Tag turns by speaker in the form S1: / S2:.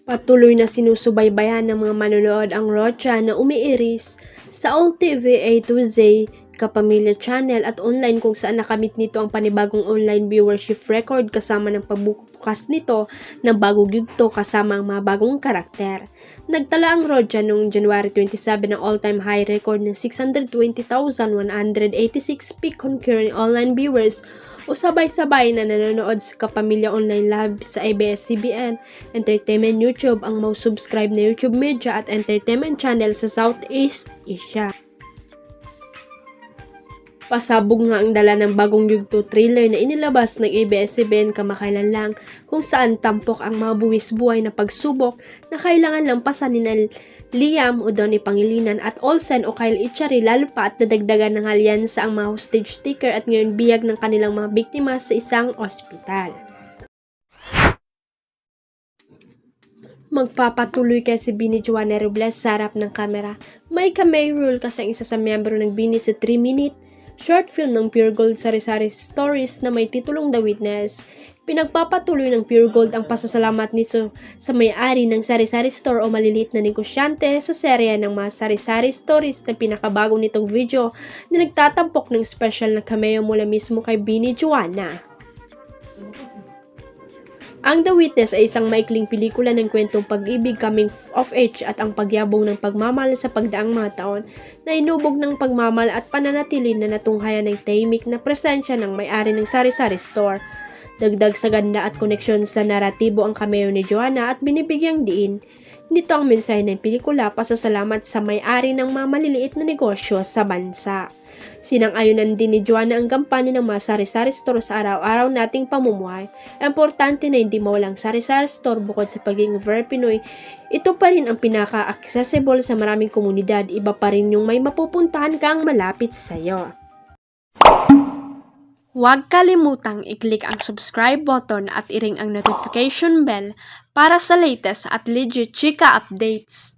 S1: Patuloy na sinusubaybayan ng mga manonood ang Rocha na umiiris sa All TV A to Z, Kapamilya Channel at online kung saan nakamit nito ang panibagong online viewership record kasama ng pagbubukas nito ng bagong yugto kasama ang mga bagong karakter. Nagtala ang Rocha noong January 27 ng all-time high record ng 620,186 peak concurrent online viewers o sabay-sabay na nanonood sa Kapamilya Online Live sa ABS-CBN Entertainment YouTube, ang most subscribe na YouTube media at entertainment channel sa Southeast Asia. Pasabog nga ang dala ng bagong yugto thriller na inilabas ng ABS-CBN kamakailan lang, kung saan tampok ang mga buwis-buhay na pagsubok na kailangan lampasan ni Liam o Donnie Pangilinan at Olsen o Kyle Echari, lalo pa at nadagdagan ng alyansa ang mga hostage taker at ngayon biyag ng kanilang mga biktima sa isang ospital. Magpapatuloy kay si Bini Juana Robles sa harap ng kamera. May cameo role kasi ang isa sa miyembro ng Bini sa 3-minute short film ng Pure Gold Sari-Sari Stories na may titulong The Witness. Pinagpapatuloy ng Pure Gold ang pasasalamat nito sa may-ari ng Sari-Sari Store o maliliit na negosyante sa serya ng mga Sari-Sari Stories na pinakabago nitong video na nagtatampok ng special na cameo mula mismo kay Bini Juana. Ang The Witness ay isang maikling pelikula ng kwentong pag-ibig, coming of age at ang pagyabong ng pagmamahal sa pagdaang mga taon na inubog ng pagmamahal at pananatili na natunghayan ng tahimik na presensya ng may-ari ng Sari-Sari Store. Dagdag sa ganda at koneksyon sa naratibo ang cameo ni Joanna at binibigyang diin nito ang mensahe ng pelikula, pasasalamat sa may-ari ng mga maliliit na negosyo sa bansa. Sinang-ayunan din ni Joanna ang kampanya ng mga Sari-Sari Store sa araw-araw nating pamumuhay. Importante na hindi mawalang Sari-Sari Store bukod sa pagiging very Pinoy. Ito pa rin ang pinaka-accessible sa maraming komunidad. Iba pa rin yung may mapupuntahan kang malapit sa'yo. Huwag kalimutang i-click ang subscribe button at i-ring ang notification bell para sa latest at legit chika updates.